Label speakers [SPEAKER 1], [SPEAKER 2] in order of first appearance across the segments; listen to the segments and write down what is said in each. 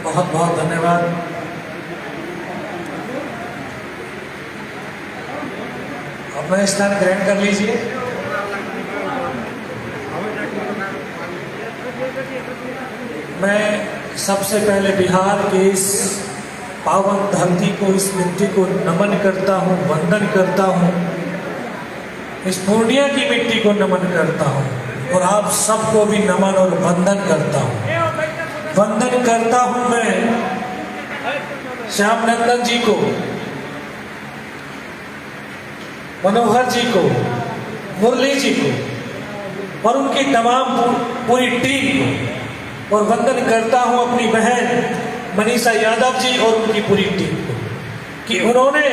[SPEAKER 1] बहुत बहुत धन्यवाद। अपना स्थान ग्रहण कर लीजिए। मैं सबसे पहले बिहार के इस पावन धरती को, इस मिट्टी को नमन करता हूँ, वंदन करता हूँ। इस पूर्णिया की मिट्टी को नमन करता हूँ और आप सबको भी नमन और वंदन करता हूँ। वंदन करता हूँ मैं श्याम नंदन जी को, मनोहर जी को, मुरली जी को और उनकी तमाम पूरी टीम को, और वंदन करता हूँ अपनी बहन मनीषा यादव जी और उनकी पूरी टीम को कि उन्होंने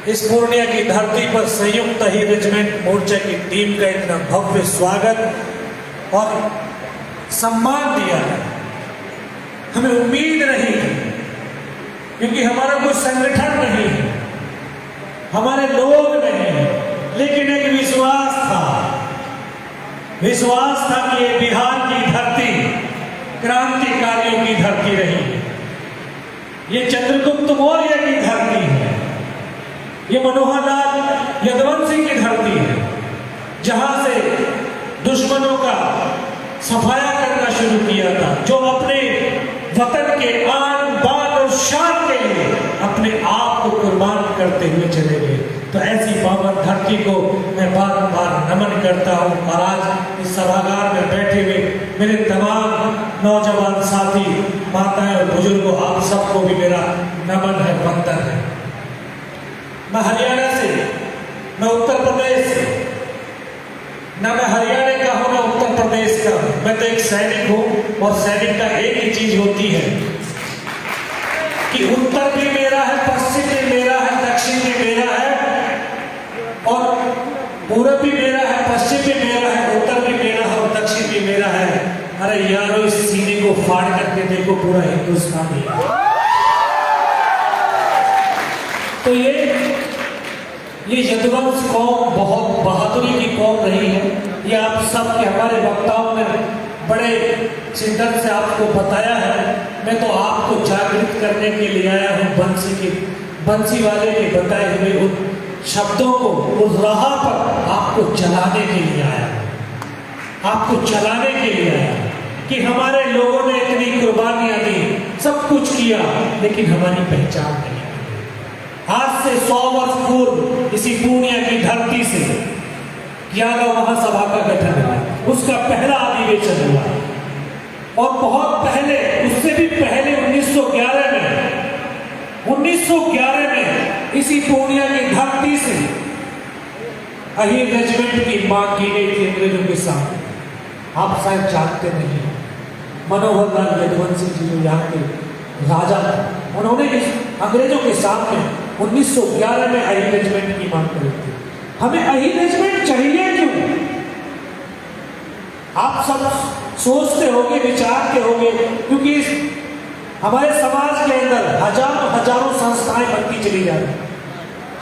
[SPEAKER 1] इस पूर्णिया की धरती पर संयुक्त ही रेजिमेंट मोर्चा की टीम का इतना भव्य स्वागत और सम्मान दिया है। हमें उम्मीद नहीं है, क्योंकि हमारा कोई संगठन नहीं है, हमारे लोग नहीं है, लेकिन एक विश्वास था कि ये बिहार की धरती क्रांतिकारियों की धरती रही, ये चंद्रगुप्त मौर्य की धरती है, ये मनोहर लाल यदुवंशी की धरती है, जहां से दुश्मनों का सफाया करना शुरू किया था, जो अपने वतन के आन बान और शान के लिए अपने आप को कुर्बान करते हुए चले गए। तो ऐसी पावन धरती को मैं बार-बार नमन करता हूँ। और आज इस सभागार में बैठे हुए मेरे तमाम नौजवान साथी, माताएं और बुजुर्गों, आप सबको भी मेरा नमन है, वंदन है। मैं हरियाणा से, मैं उत्तर प्रदेश से, ना मैं हरियाणा का हूँ ना उत्तर प्रदेश का हूँ, मैं तो एक सैनिक हूँ। और सैनिक का एक ही चीज होती है कि उत्तर भी मेरा है, पश्चिम भी मेरा है, दक्षिण भी मेरा है, और पूरब भी मेरा है, पश्चिम भी मेरा है, उत्तर भी मेरा है और दक्षिण भी मेरा है। अरे यारो, इस सीने को फाड़ करके देखो, पूरा हिंदुस्तान ही है। तो ये यदुवंश कौम बहुत बहादुरी की कौम रही है। ये आप सब के हमारे वक्ताओं ने बड़े शिद्दत से आपको बताया है। मैं तो आपको जागृत करने के लिए आया हूँ, बंसी वाले के बताए हुए उन शब्दों को उस राह पर आपको चलाने के लिए आया, आपको चलाने के लिए आया कि हमारे लोगों ने इतनी कुर्बानियां दी, सब कुछ किया, लेकिन हमारी पहचान नहीं। आज से 100 वर्ष पूर्व इसी पूर्णिया की धरती से यादव महासभा का गठन हुआ, उसका पहला अधिवेशन हुआ। और बहुत पहले, उससे भी पहले 1911 में इसी पूर्णिया की धरती से अहीर रेजिमेंट की मांग की गई थी अंग्रेजों के सामने। आप शायद जानते नहीं, मनोहर लाल यदुवंशी जी जो यहाँ के राजा थे, उन्होंने अंग्रेजों के सामने 1911 में अहीर रेजिमेंट की मांग करी थी। हमें अहीर रेजिमेंट चाहिए क्यों? आप सब सोचते होंगे, विचारते होंगे, क्योंकि हमारे समाज के अंदर हजारों संस्थाएं बनती चली जाती हैं।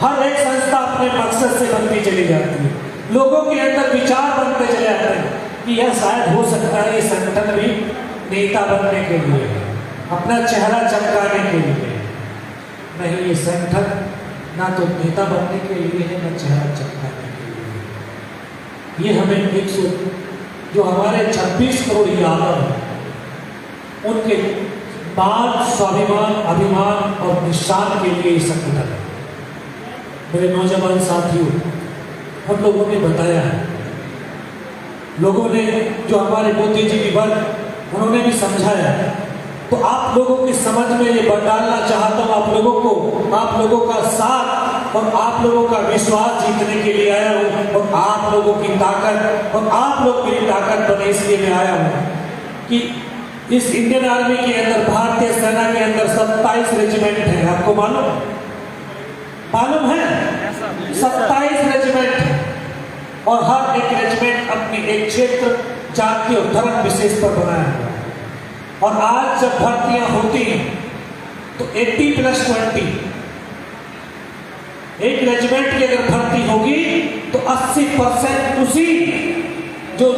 [SPEAKER 1] हर एक संस्था अपने मकसद से बनती चली जाती है। लोगों के अंदर विचार बनते चले जाते हैं कि यह शायद हो सकता है ये संगठन भी नेता बनने के लिए, अपना चेहरा चमकाने के लिए। नहीं, ये संगठन ना तो नेता बनने के लिए है, ना चेहरा चमकाने के लिए। ये हमें जो हमारे 26 करोड़ यादव हैं, उनके मान, स्वाभिमान, अभिमान और निशान के लिए ये संगठन है। मेरे नौजवान साथियों, हम लोगों ने बताया है, लोगों ने जो हमारे बुद्धिजीवी वर्ग, उन्होंने भी समझाया है। तो आप लोगों की समझ में ये डालना चाहता हूँ, आप लोगों का साथ और आप लोगों का विश्वास जीतने के लिए आया हूँ। और आप लोगों की ताकत और आप लोग मेरी ताकत बने, इसलिए मैं आया हूँ कि इस इंडियन आर्मी के अंदर, भारतीय सेना के अंदर 27 रेजिमेंट है। आपको मालूम है? 27 रेजिमेंट है, और हर एक रेजिमेंट अपनी एक क्षेत्र, जाति और धर्म विशेष पर बनाया है। और आज जब भर्तियां होती हैं तो 80+20, एक रेजिमेंट की अगर भर्ती होगी तो 80% उसी जो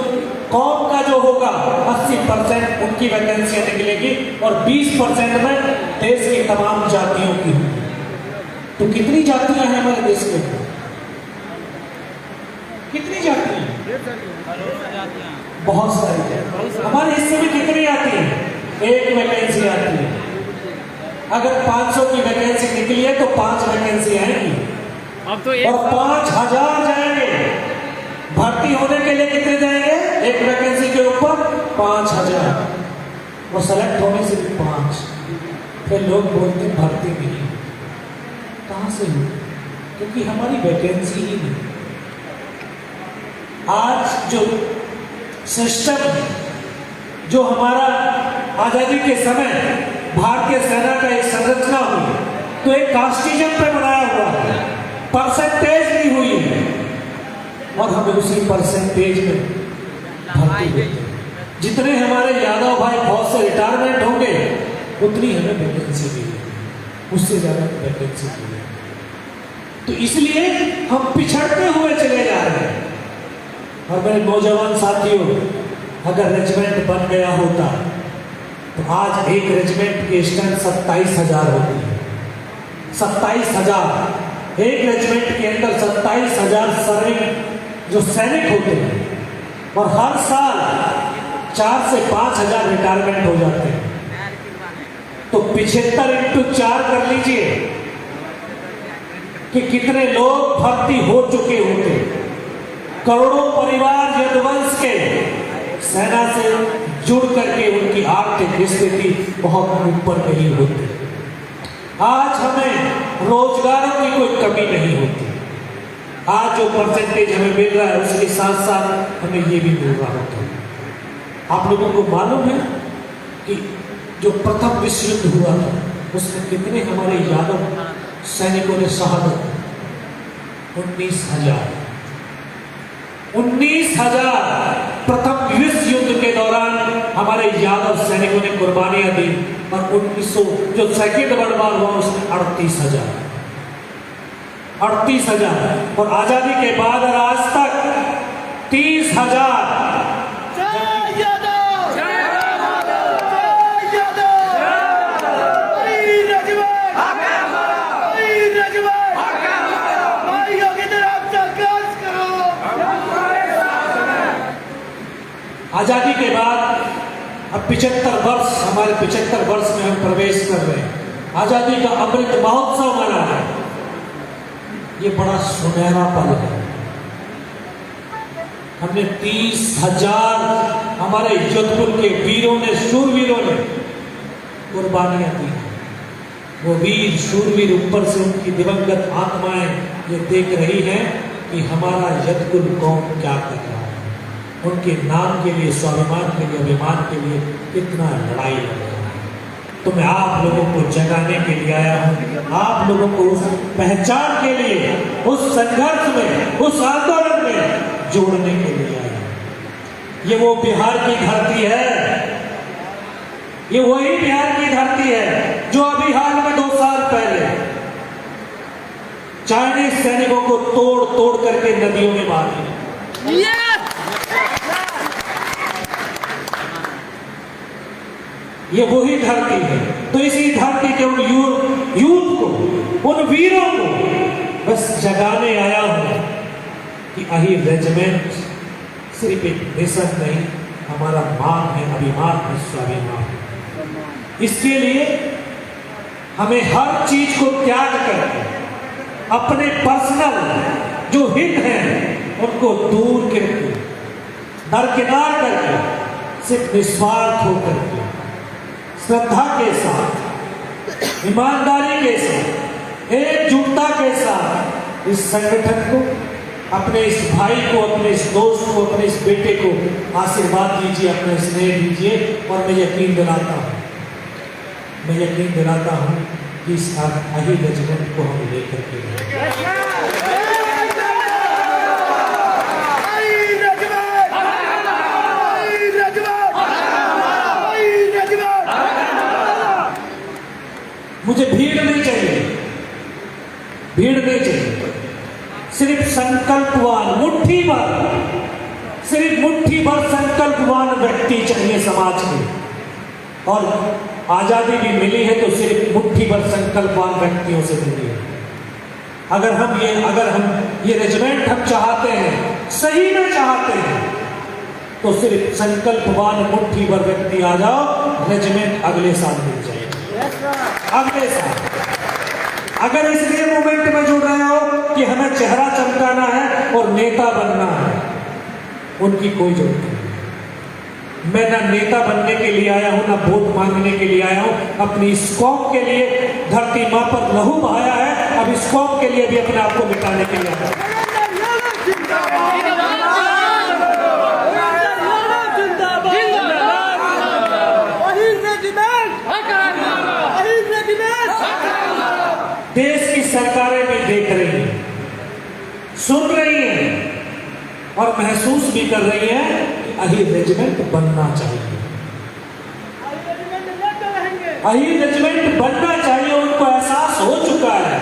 [SPEAKER 1] कौम का जो होगा 80% उनकी वैकेंसियां निकलेगी और 20% में देश की तमाम जातियों की होगी। तो कितनी जातियां हैं हमारे देश के अंदर? कितनी जातियां? बहुत सारी। हमारे हिस्से में कितनी आती है? एक वैकेंसी आती है। अगर 500 की वैकेंसी निकली है तो 5 वैकेंसी आएंगी।
[SPEAKER 2] अब तो
[SPEAKER 1] और 5000 जाएंगे। भर्ती होने के लिए कितने जाएंगे? एक वैकेंसी के ऊपर 5000। वो सेलेक्ट होने से भी 5। फिर लोग बोलते हैं भर्ती नहीं। कहां से हुई? क्योंकि हमारी वैकेंसी ही नहीं। आज जो सिस्टम है, जो हमारा आजादी के समय भारतीय सेना का एक संरचना हुई, तो एक कास्टिज्म पे बनाया हुआ है, परसेंटेज नहीं हुई है और हमें उसी परसेंटेज में भर्ती होती है। जितने हमारे यादव भाई बहुत से रिटायरमेंट होंगे उतनी हमें वैकेंसी मिलेगी, उससे ज्यादा वैकेंसी मिलेगी। तो इसलिए हम पिछड़ते हुए चले जा रहे हैं। और मेरे नौजवान साथियों, अगर रेजिमेंट बन गया होता तो आज एक रेजिमेंट की स्ट्रेंथ 27,000 होती है। 27,000। एक रेजिमेंट के अंदर 27,000 सैनिक जो सैनिक होते हैं और हर साल 4 से 5,000 रिटायरमेंट हो जाते हैं। तो 75 इंटू 4 कर लीजिए कि कितने लोग भर्ती हो चुके होते। करोड़ों परिवार यदुवंश के सेना से जुड़ करके उनकी आर्थिक स्थिति बहुत ऊपर नहीं होती। आज हमें रोजगारों की कोई कमी नहीं होती। आज जो परसेंटेज हमें मिल रहा है उसके साथ साथ हमें ये भी मिल रहा होता है। आप लोगों को मालूम है कि जो प्रथम विश्व युद्ध हुआ था उसमें कितने हमारे यादव सैनिकों ने शहादत? 19,000। 19,000 प्रथम विश्व युद्ध के दौरान हमारे यादव सैनिकों ने कुर्बानियां दी। और 1900 जो सेकेंड वर्ल्ड वॉर हुआ उसमें 38,000। 38,000। और आजादी के बाद और आज तक 30,000। आजादी के बाद अब 75 वर्ष, हमारे 75 वर्ष में हम प्रवेश कर रहे हैं। आजादी का अमृत महोत्सव मना है। ये बड़ा सुनहरा पल है। हमने 30,000 हमारे जोधपुर के वीरों ने, शूरवीरों ने कुर्बानियां दी। वो वीर शूरवीर ऊपर से उनकी दिवंगत आत्माएं ये देख रही हैं कि हमारा यदकुल कौम क्या कर रहा है। उनके नाम के लिए, स्वाभिमान के लिए, अभिमान के लिए कितना लड़ाई लड़ रहा है। तो मैं आप लोगों को जगाने के लिए आया हूँ, आप लोगों को उस पहचान के लिए, उस संघर्ष में, उस आंदोलन में जोड़ने के लिए आया हूँ। ये वो बिहार की धरती है, ये वही बिहार की धरती है जो अभी हाल में 2 साल पहले चाइनीज सैनिकों को तोड़ तोड़ करके नदियों में मार दिया। ये वही धरती है। तो इसी धरती के उन यूथ को, उन वीरों को बस जगाने आया हूं कि अहिर रेजिमेंट सिर्फ एक मिशन नहीं, हमारा मान है, अभिमान है, स्वाभिमान है। इसके लिए हमें हर चीज को त्याग करके अपने पर्सनल जो हित हैं उनको दूर करके, दरकिनार करके, सिर्फ निस्वार्थ होकर के, श्रद्धा के साथ, ईमानदारी के साथ, एकजुटता के साथ इस संगठन को, अपने इस भाई को, अपने इस दोस्त को, अपने इस बेटे को आशीर्वाद दीजिए, अपना स्नेह दीजिए। और मैं यकीन दिलाता हूँ कि इस अहिर रेजिमेंट को हम लेकर के मुझे भीड़ नहीं चाहिए, भीड़ नहीं चाहिए। सिर्फ संकल्पवान, मुट्ठी भर सिर्फ मुट्ठी भर संकल्पवान व्यक्ति चाहिए समाज के, और आजादी भी मिली है तो सिर्फ मुट्ठी भर संकल्पवान व्यक्तियों से मिली है। अगर हम ये रेजिमेंट हम चाहते हैं, सही में चाहते हैं, तो सिर्फ संकल्पवान मुट्ठी भर व्यक्ति आ जाओ, रेजिमेंट अगले साल मिल जाएगा। अगले साल अगर इसलिए मूवमेंट में जुड़ रहे हो कि हमें चेहरा चमकाना है और नेता बनना है, उनकी कोई जरूरत नहीं। मैं ना नेता बनने के लिए आया हूं, ना वोट मांगने के लिए आया हूं। अपनी इस कौम के लिए धरती मां पर लहू बहाया है, अब इस कौम के लिए भी अपने आप को मिटाने के लिए आया हूं। देश की सरकारें भी देख रही हैं, सुन रही हैं और महसूस भी कर रही हैं कि अहीर रेजिमेंट बनना चाहिए, अहीर रेजिमेंट बनना चाहिए। उनको एहसास हो चुका है,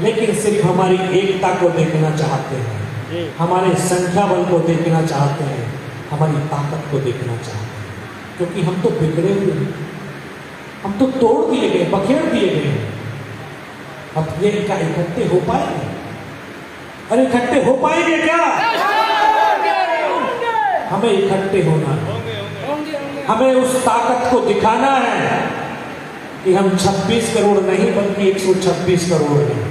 [SPEAKER 1] लेकिन सिर्फ हमारी एकता को देखना चाहते हैं, हमारे संख्या बल को देखना चाहते हैं, हमारी ताकत को देखना चाहते हैं, क्योंकि हम तो बिगड़े हुए हैं, हम तो तोड़ दिए गए, बखेड़ दिए गए। अब ये क्या इकट्ठे हो पाएंगे? अरे इकट्ठे हो पाएंगे क्या? हमें इकट्ठे होना है, हमें उस ताकत को दिखाना है कि हम 26 करोड़ नहीं बल्कि 126 करोड़ हैं।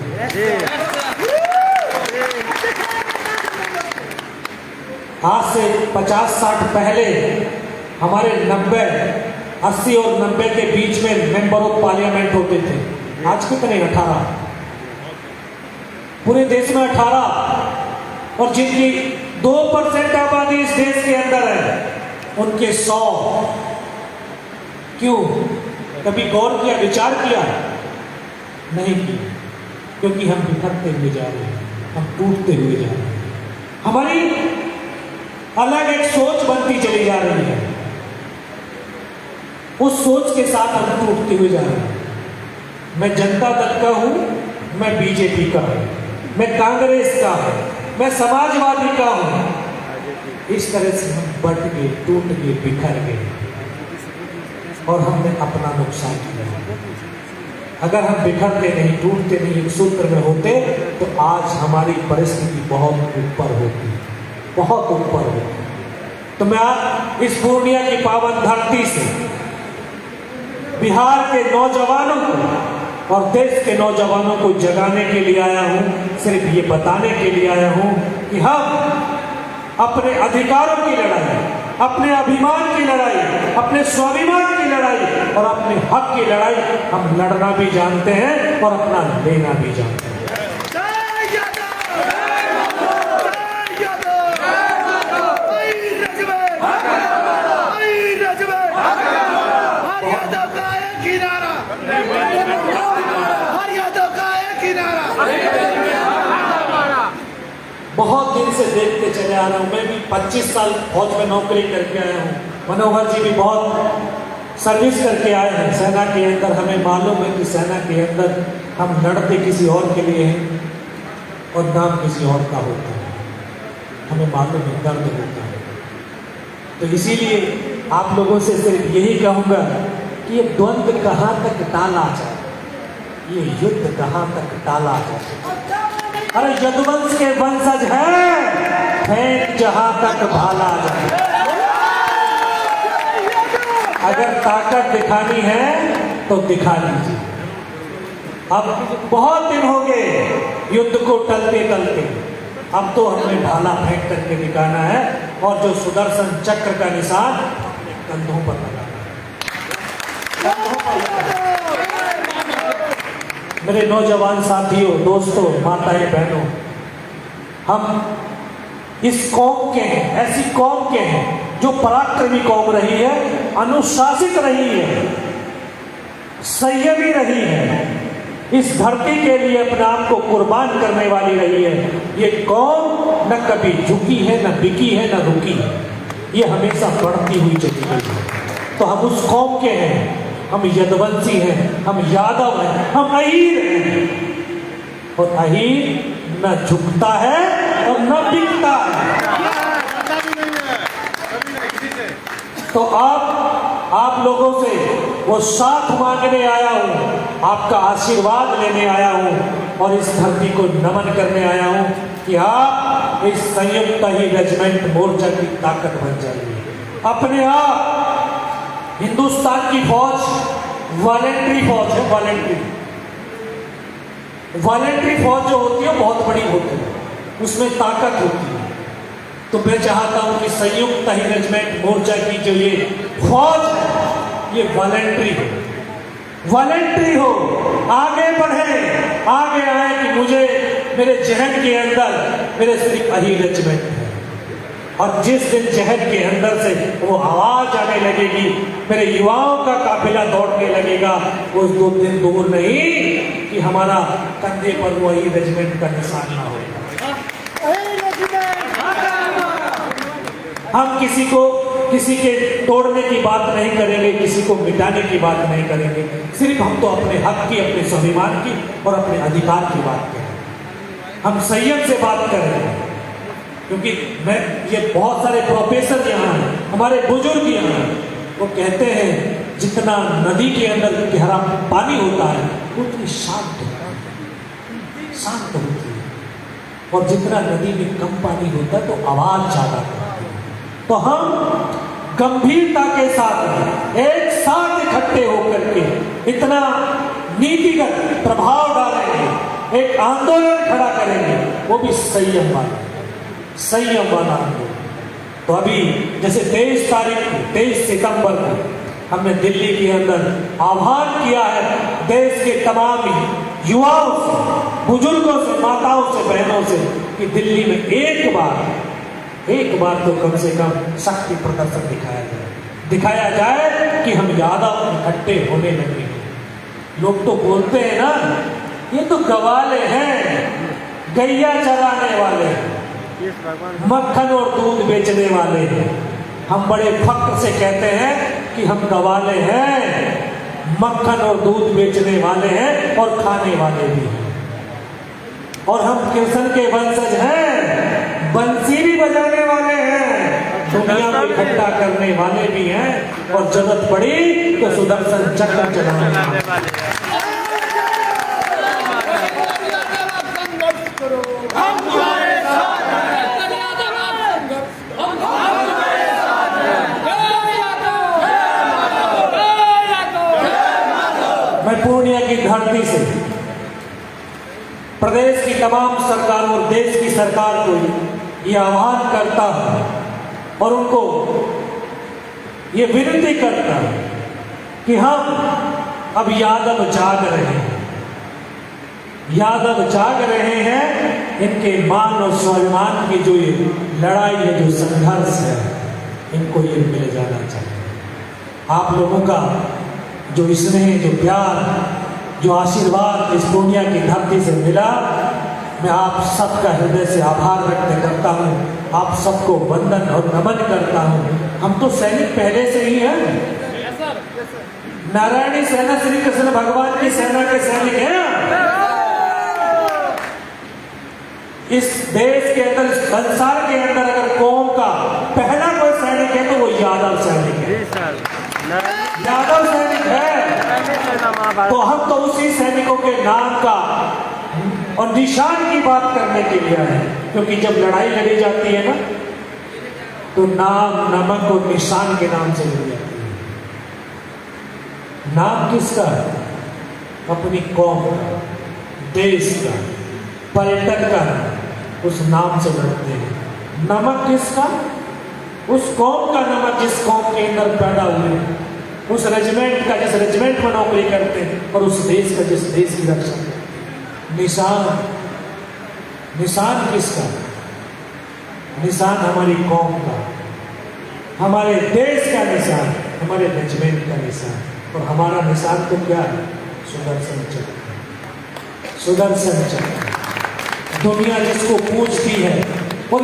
[SPEAKER 1] आज से 50-60 पहले हमारे 90, 80 और 90 के बीच में मेंबर ऑफ पार्लियामेंट होते थे। आज कितने? 18। पूरे देश में 18, और जिनकी 2% आबादी इस देश के अंदर है उनके 100। क्यों? कभी गौर किया, विचार किया? नहीं किया, क्योंकि हम बिखरते हुए जा रहे हैं, हम टूटते हुए जा रहे हैं, हमारी अलग एक सोच बनती चली जा रही है, उस सोच के साथ हम टूटते हुए जा रहे हैं। मैं जनता दल का हूं, मैं बीजेपी का हूं, मैं कांग्रेस का हूं, मैं समाजवादी का हूं। इस तरह से हम बट गए, टूट गए, बिखर गए और हमने अपना नुकसान किया। अगर हम बिखरते नहीं, टूटते नहीं, एक सूत्र में होते तो आज हमारी परिस्थिति बहुत ऊपर होती, बहुत ऊपर होती। तो मैं आज इस पूर्णिया की पावन धरती से बिहार के नौजवानों को और देश के नौजवानों को जगाने के लिए आया हूं, सिर्फ ये बताने के लिए आया हूं कि हम अपने अधिकारों की लड़ाई, अपने अभिमान की लड़ाई, अपने स्वाभिमान की लड़ाई और अपने हक की लड़ाई हम लड़ना भी जानते हैं और अपना लेना भी जानते हैं। बहुत दिन से देखते चले आ रहा हूं, मैं भी 25 साल फौज में नौकरी करके आया हूं, मनोहर जी भी बहुत सर्विस करके आए हैं सेना के अंदर। हमें मालूम है कि सेना के अंदर हम लड़ते किसी और के लिए हैं और नाम किसी और का होता है, हमें मालूम है, दर्द होता है। तो इसीलिए आप लोगों से सिर्फ यही कहूंगा कि ये द्वंद्व कहाँ तक टाला जाए, ये युद्ध कहाँ तक टाला जाए। अरे यदुवंश के वंशज हैं, फेंक जहां तक भाला जाए। अगर ताकत दिखानी है तो दिखा लीजिए। अब बहुत दिन हो गए युद्ध को टलते टलते, अब तो हमें भाला फेंक करके दिखाना है और जो सुदर्शन चक्र का निशान अपने कंधों पर लगाना है। मेरे नौजवान साथियों, दोस्तों, माताएं, बहनों, हम इस कौम के हैं, ऐसी कौम के हैं जो पराक्रमी कौम रही है, अनुशासित रही है, संयमी रही है, इस धरती के लिए अपने आप को कुर्बान करने वाली रही है। ये कौम न कभी झुकी है, न बिकी है, न रुकी है, ये हमेशा बढ़ती हुई चली गई है। तो हम उस कौम के हैं, हम यदुवंशी हैं, हम यादव हैं, हम अहीर हैं, और अहीर न झुकता है और न बिकता है। तो आप लोगों से वो साथ मांगने आया हूँ, आपका आशीर्वाद लेने आया हूँ और इस धरती को नमन करने आया हूँ कि आप इस संयुक्त ही रेजिमेंट मोर्चा की ताकत बन जाइए। अपने आप हिंदुस्तान की फौज वॉलेंट्री फौज है। वॉलेंट्री फौज जो होती है बहुत बड़ी होती है, उसमें ताकत होती है। तो मैं चाहता हूं कि संयुक्त ही रेजिमेंट मोर्चा की जो ये फौज है ये वॉलेंट्री हो, आगे बढ़े, आगे आए कि मुझे मेरे जहन के अंदर मेरे सिर्फ ही रेजिमेंट है। और जिस दिन जहन के अंदर से वो आवाज आने लगेगी, मेरे युवाओं का काफिला दौड़ने लगेगा, वो 2 दिन दूर नहीं कि हमारा कंधे पर वो ही रेजिमेंट का निशान ना होगा। हम किसी के तोड़ने की बात नहीं करेंगे, किसी को मिटाने की बात नहीं करेंगे। सिर्फ हम तो अपने हक की, अपने स्वाभिमान की और अपने अधिकार की बात करेंगे। हम संयम से बात करेंगे, क्योंकि ये बहुत सारे प्रोफेसर यहाँ हैं, हमारे बुजुर्ग यहाँ हैं, वो कहते हैं जितना नदी के अंदर गहरा पानी होता है उतनी शांत होती है, और जितना नदी में कम पानी होता है तो आवाज ज्यादा करती है। तो हम गंभीरता के साथ एक साथ इकट्ठे होकर के इतना नीतिगत प्रभाव डालेंगे, एक आंदोलन खड़ा करेंगे, वो भी संयम वाला आंदोलन। तो अभी जैसे 23 सितंबर को हमने दिल्ली के अंदर आह्वान किया है देश के तमाम युवाओं से, बुजुर्गों से, माताओं से, बहनों से कि दिल्ली में एक बार तो कम से कम शक्ति प्रदर्शन दिखाया जाए कि हम यादव इकट्ठे होने लगे। लोग तो बोलते हैं ना, ये तो गवाले हैं, गैया चराने वाले, मक्खन और दूध बेचने वाले हैं। हम बड़े फक्र से कहते हैं कि हम गवाले हैं, मक्खन और दूध बेचने वाले हैं और खाने वाले भी हैं। और हम कृष्ण के वंशज हैं, बंसी भी बजाने वाले हैं, दुनिया को इकट्ठा करने वाले भी हैं, और जरूरत पड़ी तो सुदर्शन चक्र चलाने वाले। मैं पूर्णिया की धरती से प्रदेश की तमाम सरकार और देश की सरकार को ये आह्वान करता हूं और उनको ये विनती करता हूं कि हम अब यादव जाग रहे हैं। इनके मान और स्वाभिमान की जो ये लड़ाई है, जो संघर्ष है, इनको ये मिल जाना चाहिए। आप लोगों का जो स्नेह, जो प्यार, जो आशीर्वाद इस पूर्णिया की धरती से मिला, मैं आप सबका हृदय से आभार व्यक्त करता हूँ, आप सबको वंदन और नमन करता हूँ। हम तो सैनिक पहले से ही हैं, नारायणी सेना श्री कृष्ण भगवान की सेना के सैनिक हैं। इस देश के अंदर, इस संसार के अंदर अगर कौम का पहला कोई सैनिक है तो वो यादव सैनिक है, यादव सैनिक है। तो हम तो उसी सैनिकों के नाम का और निशान की बात करने के लिए आए, क्योंकि जब लड़ाई लड़ी जाती है ना, तो नाम, नमक और निशान के नाम से लड़ी जाती है। नाम किसका है? अपनी कौम का, देश का, पर्यटन का, उस नाम से लड़ते हैं। नमक किसका? उस कौम का नमक जिस कौम के अंदर पैदा हुए, उस रेजिमेंट का जिस रेजिमेंट में नौकरी करते हैं, और उस देश का जिस देश की रक्षा करते हैं। निशान किसका? निशान हमारी कौम का, हमारे देश का निशान, हमारे रेजिमेंट का निशान। और हमारा निशान तो क्या है? सुदर्शन चक्र। सुदर्शन चक्र दुनिया जिसको पूजती है, और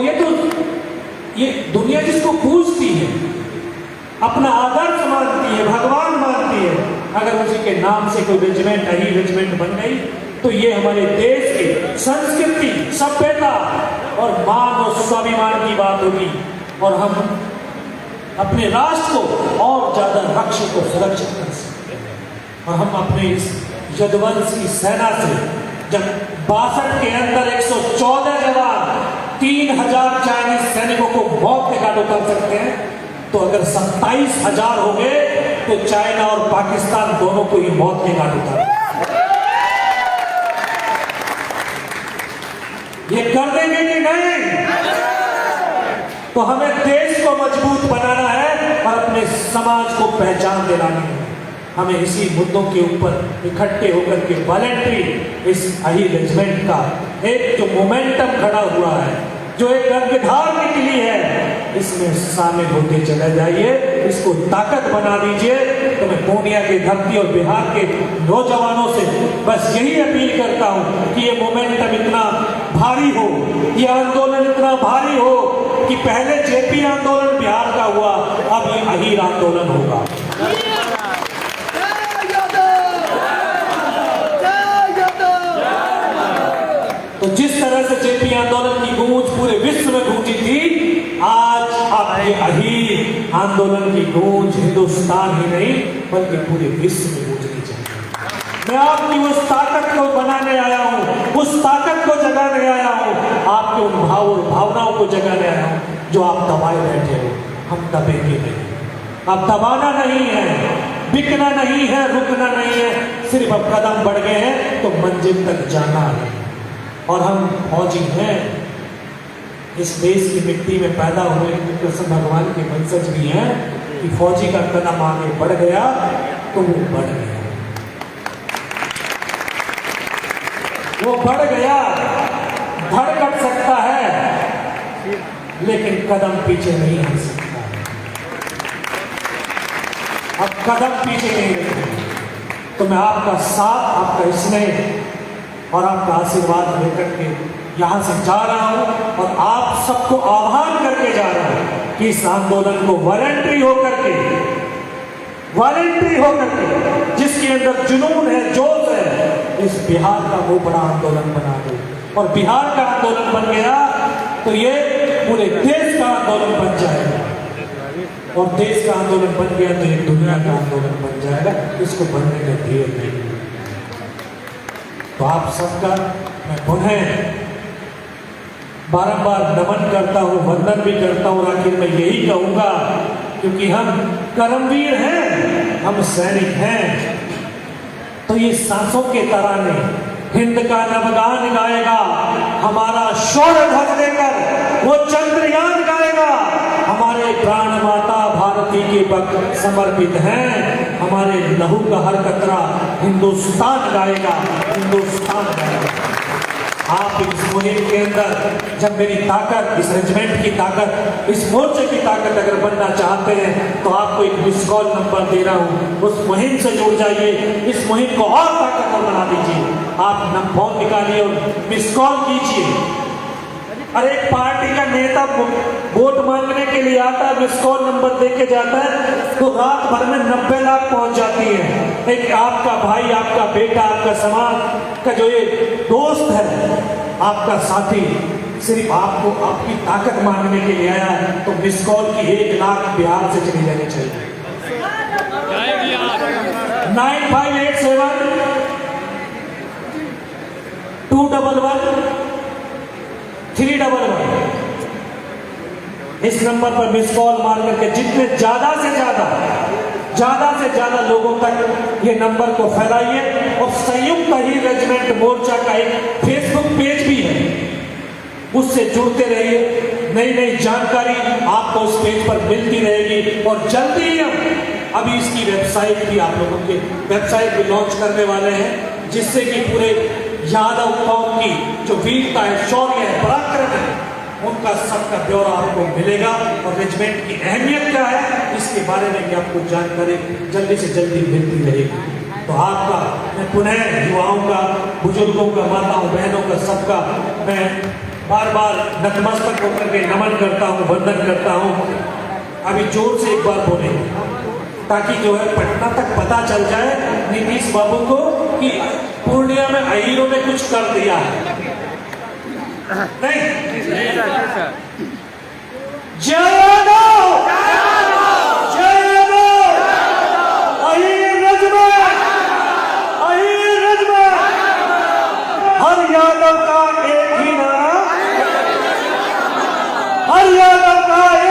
[SPEAKER 1] ये दुनिया जिसको पूजती है, अपना आदर्श मानती है, भगवान मानती है, अगर उसी के नाम से कोई रेजिमेंट, ही रेजिमेंट बन गई, तो ये हमारे देश की संस्कृति, सभ्यता और मान और स्वाभिमान की बात होगी। और हम अपने राष्ट्र को और ज्यादा रक्षित और सुरक्षित कर सकते हैं। और हम अपने इस यदुवंशी सेना से जब 62 के अंदर 114 जवान 3000 चाइनीज सैनिकों को मौत के घाट उतार सकते हैं, तो अगर 27,000 हो गए तो चाइना और पाकिस्तान दोनों को ही मौत के घाट उतार ये कर देंगे कि नहीं? तो हमें देश को मजबूत बनाना है और अपने समाज को पहचान दिलानी है। हमें इसी मुद्दों के ऊपर इकट्ठे होकर के वॉलंटरी इस अही रेजिमेंट का एक जो मोमेंटम खड़ा हुआ है, जो एक अंगीकार निकली है, इसमें शामिल होते चले जाइए, इसको ताकत बना दीजिए। तो मैं पूर्णिया की धरती और बिहार के नौजवानों से बस यही अपील करता हूं कि ये मोमेंटम इतना भारी हो, ये आंदोलन इतना भारी हो कि पहले जेपी आंदोलन बिहार का हुआ, अब ये अहीर आंदोलन होगा। तो जिस तरह से जेपी आंदोलन की गूंज पूरे विश्व में गूंजी थी, आज अब ये अहीर आंदोलन की गूंज हिंदुस्तान ही नहीं बल्कि पूरे विश्व में गूंजनी चाहिए। मैं आपकी उस ताकत को बनाने आया हूं, उस ताकत को जगाने आया हूं, आपके उन भाव और भावनाओं को जगाने आया हूं जो आप दबाए बैठे हो। हम दबेंगे नहीं, अब दबाना नहीं है, बिकना नहीं है, रुकना नहीं है, सिर्फ अब कदम बढ़ गए हैं तो मंजिल तक जाना है। और हम फौजी हैं, इस देश की मिट्टी में पैदा हुए कृष्ण भगवान के वंशज भी हैं कि फौजी का कदम आगे बढ़ गया तो वो बढ़ गया, वो बढ़ गया। धड़कट सकता है लेकिन कदम पीछे नहीं हट सकता। अब कदम पीछे नहीं रखेंगे तो मैं आपका साथ, आपका स्नेह और आपका आशीर्वाद लेकर के यहां से जा रहा हूं और आप सबको आह्वान करके जा रहा हूं कि इस आंदोलन को वॉलंटरी होकर के जिसके अंदर जुनून है, जोश है, इस बिहार का वो बड़ा आंदोलन बना दो। और बिहार का आंदोलन बन गया तो ये पूरे देश का आंदोलन बन जाएगा, और देश का आंदोलन बन गया तो ये दुनिया का आंदोलन बन जाएगा। इसको बनने में देर नहीं। तो आप सबका मैं पुनः बारंबार नमन करता हूँ, वंदन भी करता हूँ। आखिर में यही कहूँगा क्योंकि हम कर्मवीर हैं, हम सैनिक हैं, तो ये सांसों के तराने हिंद का नवगान गाएगा, हमारा शौर्य ध्वज लेकर वो चंद्रयान गाएगा। हमारे प्राण माता भारती के भक्त समर्पित हैं, हमारे लहू का हर कतरा हिंदुस्तान गाएगा, हिंदुस्तान गाएगा। आप इस मुहिम के अंदर जब मेरी ताकत, इस रेजिमेंट की ताकत, इस मोर्चे की ताकत अगर बनना चाहते हैं तो आपको एक मिस कॉल नंबर दे रहा हूं, उस मुहिम से जुड़ जाइए, इस मुहिम को और ताकतवर बना दीजिए। आप फोन निकालिए और मिस कॉल कीजिए। अरे एक पार्टी का नेता वोट मांगने के लिए आता है, मिस कॉल नंबर दे के जाता है तो रात भर में 90 लाख पहुंच जाती है। एक आपका भाई, आपका बेटा, आपका समाज का जो ये दोस्त है, आपका साथी, सिर्फ आपको आपकी ताकत मांगने के लिए आया है, तो मिस कॉल की 1 लाख बिहार से चली जानी चाहिए। 9587 211 311 इस नंबर पर मिस कॉल मार करके जितने ज्यादा से ज्यादा लोगों तक ये नंबर को फैलाइए। और संयुक्त अहीर रेजिमेंट मोर्चा का एक फेसबुक पेज भी है, उससे जुड़ते रहिए। नई नई जानकारी आपको उस पेज पर मिलती रहेगी। और जल्दी ही हम अभी इसकी वेबसाइट भी, आप लोगों के वेबसाइट भी लॉन्च करने वाले हैं, जिससे कि पूरे यादव कौम की जो वीरता है, शौर्य है, पराक्रम है, उनका सबका ब्यौरा आपको मिलेगा। और रेजिमेंट की अहमियत क्या है इसके बारे में भी आपको जानकारी जल्दी से जल्दी मिलती रहेगी। तो आपका मैं पुनः युवाओं का, बुजुर्गों का, माताओं बहनों का, सबका मैं बार बार नतमस्तक होकर के नमन करता हूँ, वंदन करता हूँ। अभी जोर से एक बार बोले ताकि जो है पटना तक पता चल जाए नीतीश बाबू को कि पूर्णिया में अहीरों ने कुछ कर दिया है। नहीं, जय यादव। यादव का एक ही नारा, हर यादव का